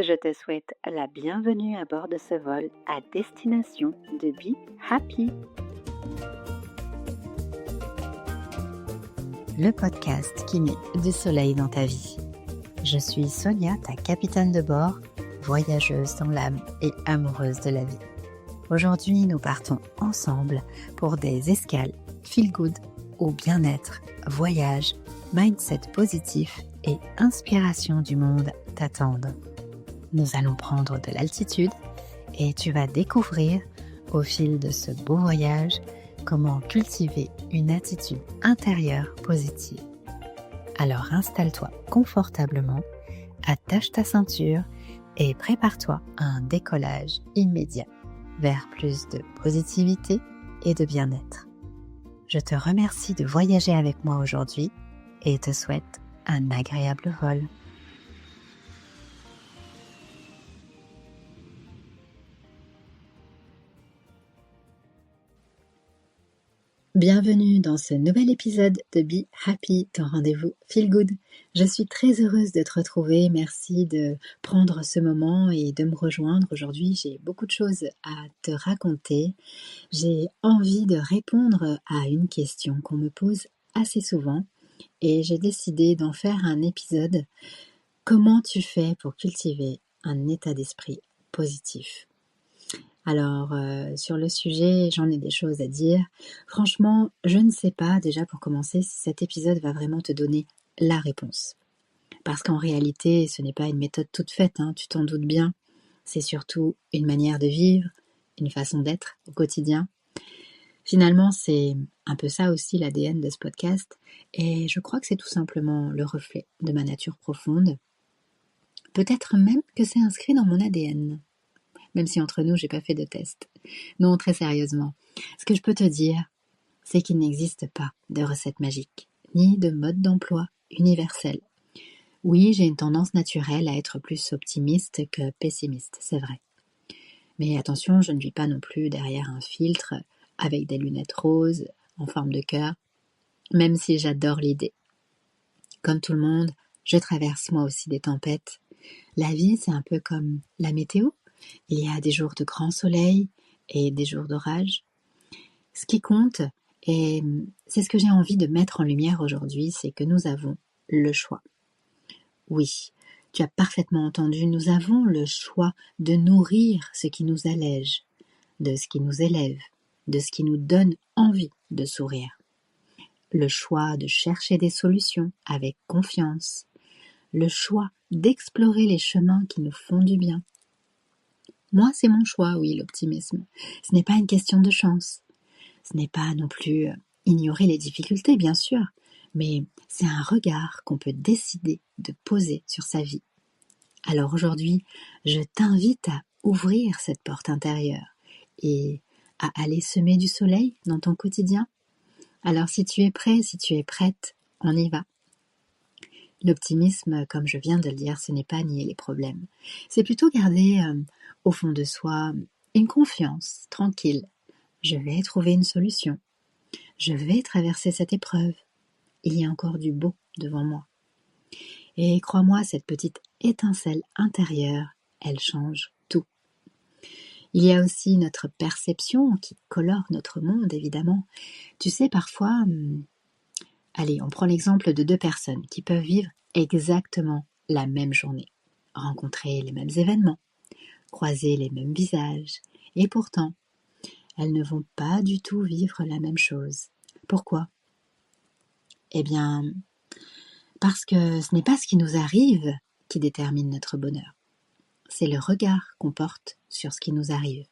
Je te souhaite la bienvenue à bord de ce vol à destination de Be Happy. Le podcast qui met du soleil dans ta vie. Je suis Sonia, ta capitaine de bord, voyageuse dans l'âme et amoureuse de la vie. Aujourd'hui, nous partons ensemble pour des escales feel good au bien-être, voyage, mindset positif et inspiration du monde t'attendent. Nous allons prendre de l'altitude et tu vas découvrir au fil de ce beau voyage comment cultiver une attitude intérieure positive. Alors installe-toi confortablement, attache ta ceinture et prépare-toi à un décollage immédiat vers plus de positivité et de bien-être. Je te remercie de voyager avec moi aujourd'hui et te souhaite un agréable vol. Bienvenue dans ce nouvel épisode de Be Happy, ton rendez-vous Feel Good. Je suis très heureuse de te retrouver, merci de prendre ce moment et de me rejoindre. Aujourd'hui, j'ai beaucoup de choses à te raconter. J'ai envie de répondre à une question qu'on me pose assez souvent et j'ai décidé d'en faire un épisode. Comment tu fais pour cultiver un état d'esprit positif ? Alors, sur le sujet, j'en ai des choses à dire. Franchement, je ne sais pas déjà pour commencer si cet épisode va vraiment te donner la réponse. Parce qu'en réalité, ce n'est pas une méthode toute faite, tu t'en doutes bien. C'est surtout une manière de vivre, une façon d'être au quotidien. Finalement, c'est un peu ça aussi l'ADN de ce podcast. Et je crois que c'est tout simplement le reflet de ma nature profonde. Peut-être même que c'est inscrit dans mon ADN. Même si entre nous, j'ai pas fait de test. Non, très sérieusement. Ce que je peux te dire, c'est qu'il n'existe pas de recette magique, ni de mode d'emploi universel. Oui, j'ai une tendance naturelle à être plus optimiste que pessimiste, c'est vrai. Mais attention, je ne vis pas non plus derrière un filtre avec des lunettes roses en forme de cœur, même si j'adore l'idée. Comme tout le monde, je traverse moi aussi des tempêtes. La vie, c'est un peu comme la météo. Il y a des jours de grand soleil et des jours d'orage. Ce qui compte, et c'est ce que j'ai envie de mettre en lumière aujourd'hui, c'est que nous avons le choix. Oui, tu as parfaitement entendu, nous avons le choix de nourrir ce qui nous allège, de ce qui nous élève, de ce qui nous donne envie de sourire. Le choix de chercher des solutions avec confiance. Le choix d'explorer les chemins qui nous font du bien. Moi, c'est mon choix, oui, l'optimisme. Ce n'est pas une question de chance. Ce n'est pas non plus ignorer les difficultés, bien sûr, mais c'est un regard qu'on peut décider de poser sur sa vie. Alors aujourd'hui, je t'invite à ouvrir cette porte intérieure et à aller semer du soleil dans ton quotidien. Alors si tu es prêt, si tu es prête, on y va. L'optimisme, comme je viens de le dire, ce n'est pas nier les problèmes. C'est plutôt garder au fond de soi une confiance tranquille. Je vais trouver une solution. Je vais traverser cette épreuve. Il y a encore du beau devant moi. Et crois-moi, cette petite étincelle intérieure, elle change tout. Il y a aussi notre perception qui colore notre monde, évidemment. Tu sais, parfois, allez, on prend l'exemple de deux personnes qui peuvent vivre exactement la même journée, rencontrer les mêmes événements, croiser les mêmes visages, et pourtant, elles ne vont pas du tout vivre la même chose. Pourquoi ? Eh bien, parce que ce n'est pas ce qui nous arrive qui détermine notre bonheur. C'est le regard qu'on porte sur ce qui nous arrive.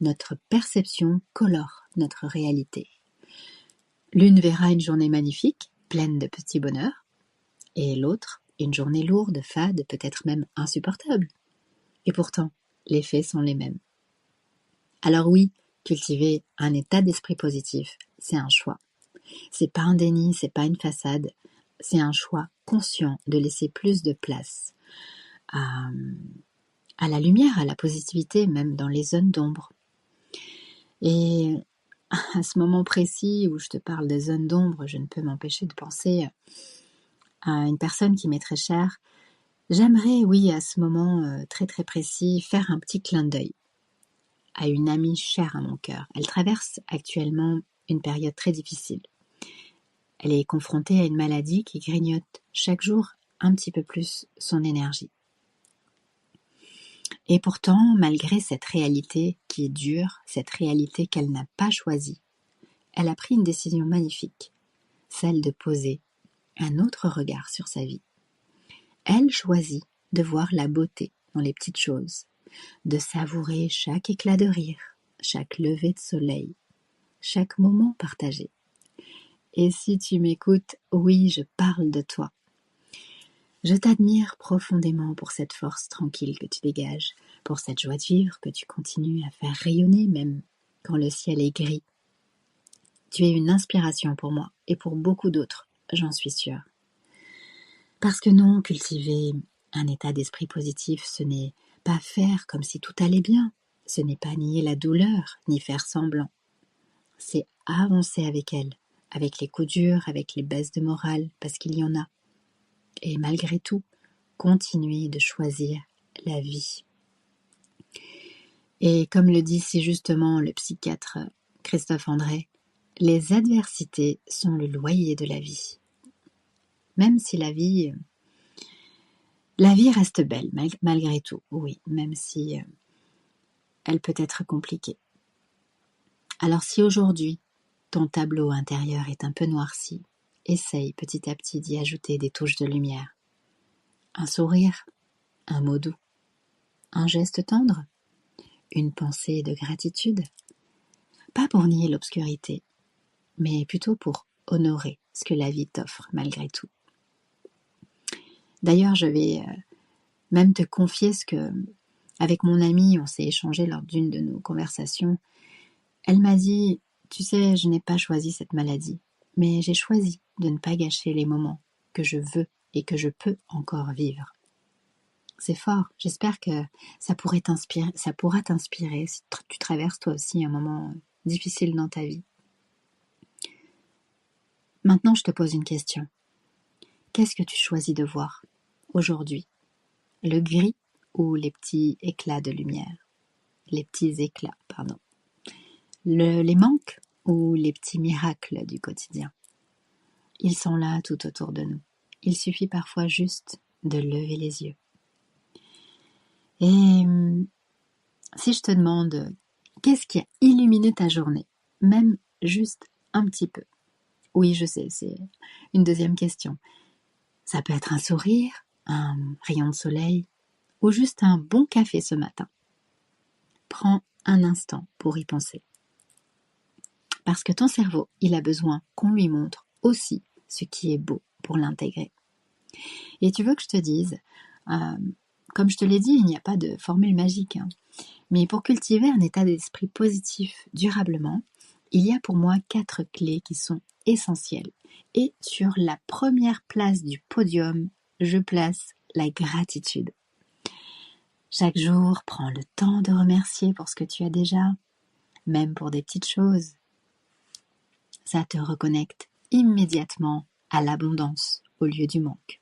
Notre perception colore notre réalité. L'une verra une journée magnifique, pleine de petits bonheurs, et l'autre, une journée lourde, fade, peut-être même insupportable. Et pourtant, les faits sont les mêmes. Alors oui, cultiver un état d'esprit positif, c'est un choix. C'est pas un déni, c'est pas une façade, c'est un choix conscient de laisser plus de place à la lumière, à la positivité, même dans les zones d'ombre. Et à ce moment précis où je te parle des zones d'ombre, je ne peux m'empêcher de penser à une personne qui m'est très chère J'aimerais, oui, à ce moment très très précis, faire un petit clin d'œil à une amie chère à mon cœur. Elle traverse actuellement une période très difficile. Elle est confrontée à une maladie qui grignote chaque jour un petit peu plus son énergie. Et pourtant, malgré cette réalité qui est dure, cette réalité qu'elle n'a pas choisie, elle a pris une décision magnifique, celle de poser un autre regard sur sa vie. Elle choisit de voir la beauté dans les petites choses, de savourer chaque éclat de rire, chaque lever de soleil, chaque moment partagé. Et si tu m'écoutes, oui, je parle de toi. Je t'admire profondément pour cette force tranquille que tu dégages, pour cette joie de vivre que tu continues à faire rayonner même quand le ciel est gris. Tu es une inspiration pour moi et pour beaucoup d'autres, j'en suis sûre. Parce que non, cultiver un état d'esprit positif, ce n'est pas faire comme si tout allait bien, ce n'est pas nier la douleur, ni faire semblant. C'est avancer avec elle, avec les coups durs, avec les baisses de morale, parce qu'il y en a. Et malgré tout, continuer de choisir la vie. Et comme le dit si justement le psychiatre Christophe André, les adversités sont le loyer de la vie. Même si la vie reste belle malgré tout, oui, même si elle peut être compliquée. Alors si aujourd'hui ton tableau intérieur est un peu noirci, essaye petit à petit d'y ajouter des touches de lumière. Un sourire, un mot doux, un geste tendre, une pensée de gratitude. Pas pour nier l'obscurité, mais plutôt pour honorer ce que la vie t'offre malgré tout. D'ailleurs, je vais même te confier ce que, avec mon amie, on s'est échangé lors d'une de nos conversations. Elle m'a dit, tu sais, je n'ai pas choisi cette maladie, mais j'ai choisi de ne pas gâcher les moments que je veux et que je peux encore vivre. C'est fort, j'espère que ça pourra t'inspirer si tu traverses toi aussi un moment difficile dans ta vie. Maintenant, je te pose une question. Qu'est-ce que tu choisis de voir aujourd'hui? Le gris ou les petits éclats de lumière? Les petits éclats, pardon. Les manques ou les petits miracles du quotidien? Ils sont là tout autour de nous. Il suffit parfois juste de lever les yeux. Et si je te demande qu'est-ce qui a illuminé ta journée, même juste un petit peu? Oui, je sais, c'est une deuxième question. Ça peut être un sourire, un rayon de soleil ou juste un bon café ce matin. Prends un instant pour y penser. Parce que ton cerveau, il a besoin qu'on lui montre aussi ce qui est beau pour l'intégrer. Et tu veux que je te dise, comme je te l'ai dit, il n'y a pas de formule magique, hein. Mais pour cultiver un état d'esprit positif durablement, il y a pour moi 4 clés qui sont essentielles. Et sur la première place du podium, je place la gratitude. Chaque jour, prends le temps de remercier pour ce que tu as déjà, même pour des petites choses. Ça te reconnecte immédiatement à l'abondance au lieu du manque.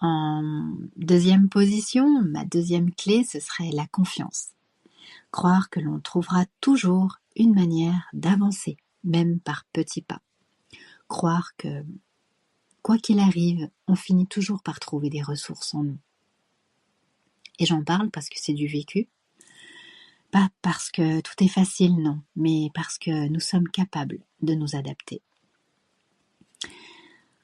En deuxième position, ma deuxième clé, ce serait la confiance. Croire que l'on trouvera toujours une manière d'avancer, même par petits pas. Croire que, quoi qu'il arrive, on finit toujours par trouver des ressources en nous. Et j'en parle parce que c'est du vécu. Pas parce que tout est facile, non, mais parce que nous sommes capables de nous adapter.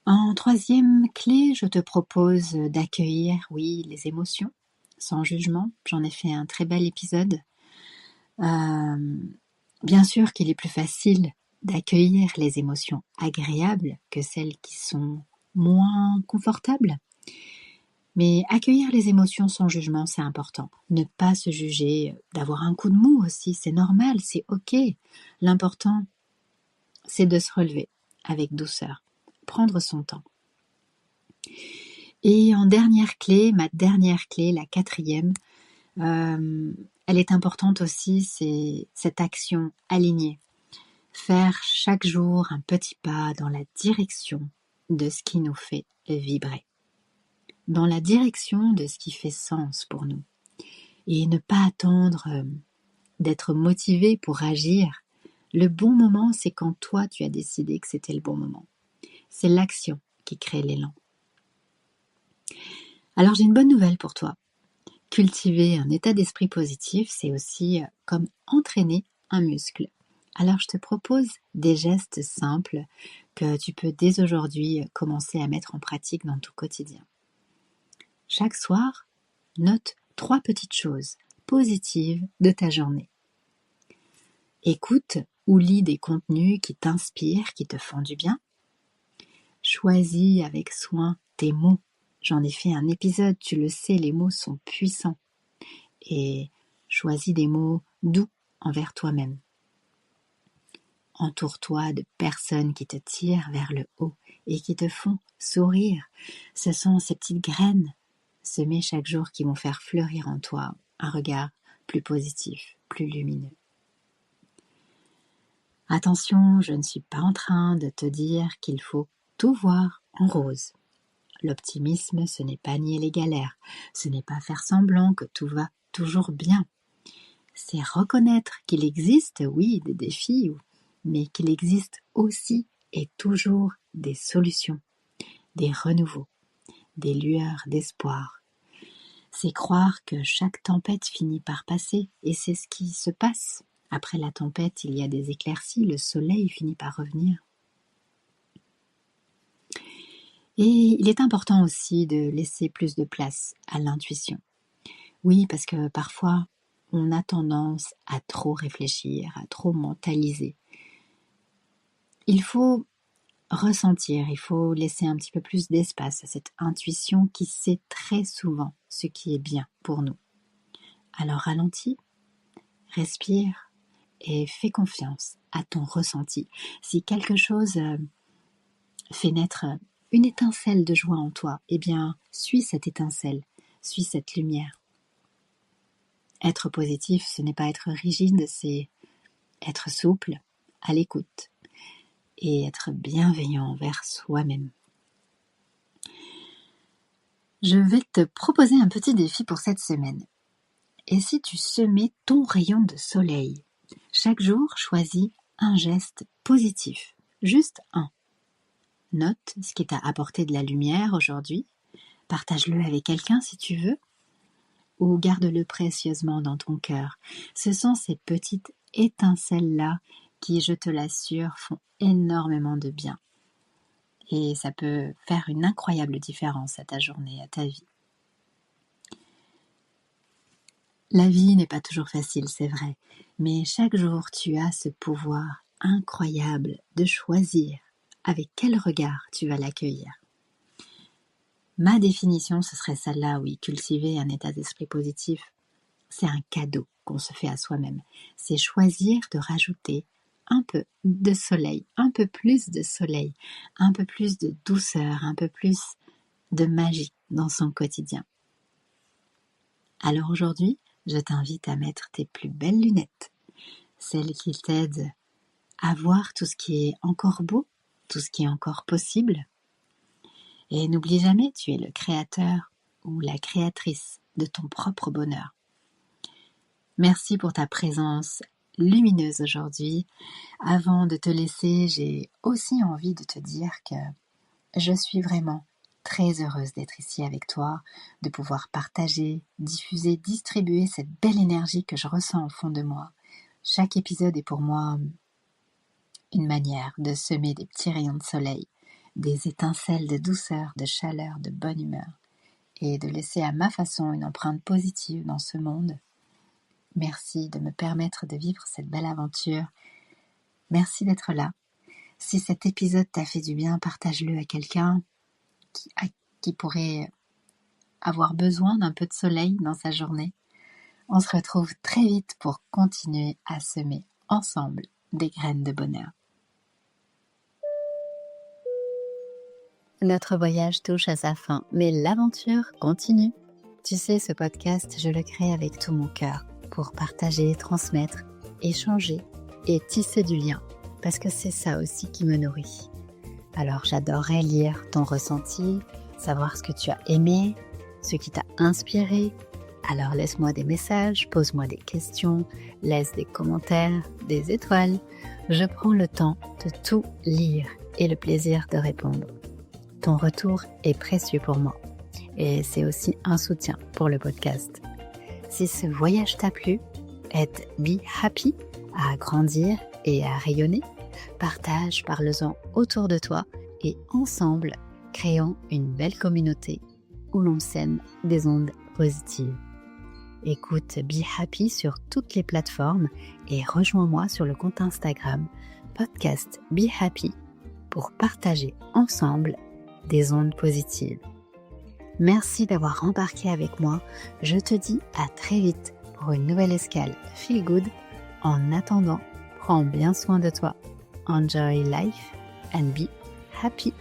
En troisième clé, je te propose d'accueillir, oui, les émotions, sans jugement. J'en ai fait un très bel épisode. Bien sûr qu'il est plus facile d'accueillir les émotions agréables que celles qui sont moins confortables. Mais accueillir les émotions sans jugement, c'est important. Ne pas se juger, d'avoir un coup de mou aussi, c'est normal, c'est ok. L'important, c'est de se relever avec douceur, prendre son temps. Et en dernière clé, ma dernière clé, la quatrième, elle est importante aussi, c'est cette action alignée. Faire chaque jour un petit pas dans la direction de ce qui nous fait vibrer. dans la direction de ce qui fait sens pour nous. Et ne pas attendre d'être motivé pour agir. Le bon moment, c'est quand toi, tu as décidé que c'était le bon moment. C'est l'action qui crée l'élan. Alors j'ai une bonne nouvelle pour toi. Cultiver un état d'esprit positif, c'est aussi comme entraîner un muscle. Alors je te propose des gestes simples que tu peux dès aujourd'hui commencer à mettre en pratique dans ton quotidien. Chaque soir, note 3 petites choses positives de ta journée. Écoute ou lis des contenus qui t'inspirent, qui te font du bien. Choisis avec soin tes mots. J'en ai fait un épisode, tu le sais, les mots sont puissants. Et choisis des mots doux envers toi-même. Entoure-toi de personnes qui te tirent vers le haut et qui te font sourire. Ce sont ces petites graines semées chaque jour qui vont faire fleurir en toi un regard plus positif, plus lumineux. Attention, je ne suis pas en train de te dire qu'il faut tout voir en rose. L'optimisme, ce n'est pas nier les galères, ce n'est pas faire semblant que tout va toujours bien. C'est reconnaître qu'il existe, oui, des défis, mais qu'il existe aussi et toujours des solutions, des renouveaux, des lueurs d'espoir. C'est croire que chaque tempête finit par passer, et c'est ce qui se passe. Après la tempête, il y a des éclaircies, le soleil finit par revenir. Et il est important aussi de laisser plus de place à l'intuition. Oui, parce que parfois, on a tendance à trop réfléchir, à trop mentaliser. Il faut ressentir, il faut laisser un petit peu plus d'espace à cette intuition qui sait très souvent ce qui est bien pour nous. Alors ralentis, respire et fais confiance à ton ressenti. Si quelque chose fait naître une étincelle de joie en toi, eh bien, suis cette étincelle, suis cette lumière. Être positif, ce n'est pas être rigide, c'est être souple, à l'écoute et être bienveillant envers soi-même. Je vais te proposer un petit défi pour cette semaine. Et si tu semais ton rayon de soleil? Chaque jour, choisis un geste positif, juste un. Note ce qui t'a apporté de la lumière aujourd'hui, partage-le avec quelqu'un si tu veux, ou garde-le précieusement dans ton cœur. Ce sont ces petites étincelles-là qui, je te l'assure, font énormément de bien. Et ça peut faire une incroyable différence à ta journée, à ta vie. La vie n'est pas toujours facile, c'est vrai, mais chaque jour tu as ce pouvoir incroyable de choisir avec quel regard tu vas l'accueillir. Ma définition, ce serait celle-là, oui, cultiver un état d'esprit positif, c'est un cadeau qu'on se fait à soi-même. C'est choisir de rajouter un peu de soleil, un peu plus de soleil, un peu plus de douceur, un peu plus de magie dans son quotidien. Alors aujourd'hui, je t'invite à mettre tes plus belles lunettes, celles qui t'aident à voir tout ce qui est encore beau, tout ce qui est encore possible. Et n'oublie jamais, tu es le créateur ou la créatrice de ton propre bonheur. Merci pour ta présence lumineuse aujourd'hui. Avant de te laisser, j'ai aussi envie de te dire que je suis vraiment très heureuse d'être ici avec toi, de pouvoir partager, diffuser, distribuer cette belle énergie que je ressens au fond de moi. Chaque épisode est pour moi une manière de semer des petits rayons de soleil, des étincelles de douceur, de chaleur, de bonne humeur, et de laisser à ma façon une empreinte positive dans ce monde. Merci de me permettre de vivre cette belle aventure. Merci d'être là. Si cet épisode t'a fait du bien, partage-le à quelqu'un qui pourrait avoir besoin d'un peu de soleil dans sa journée. On se retrouve très vite pour continuer à semer ensemble des graines de bonheur. Notre voyage touche à sa fin, mais l'aventure continue. Tu sais, ce podcast, je le crée avec tout mon cœur pour partager, transmettre, échanger et tisser du lien, parce que c'est ça aussi qui me nourrit. Alors j'adorerais lire ton ressenti. savoir ce que tu as aimé, ce qui t'a inspiré. Alors laisse-moi des messages, pose-moi des questions, laisse des commentaires, des étoiles. Je prends le temps de tout lire et le plaisir de répondre. Ton retour est précieux pour moi et c'est aussi un soutien pour le podcast. Si ce voyage t'a plu, aide Be Happy à grandir et à rayonner. Partage, parle-en autour de toi et ensemble, créons une belle communauté où l'on sème des ondes positives. Écoute Be Happy sur toutes les plateformes et rejoins-moi sur le compte Instagram podcast Be Happy pour partager ensemble des ondes positives. Merci d'avoir embarqué avec moi. Je te dis à très vite pour une nouvelle escale Feel Good. En attendant, prends bien soin de toi. Enjoy life and be happy.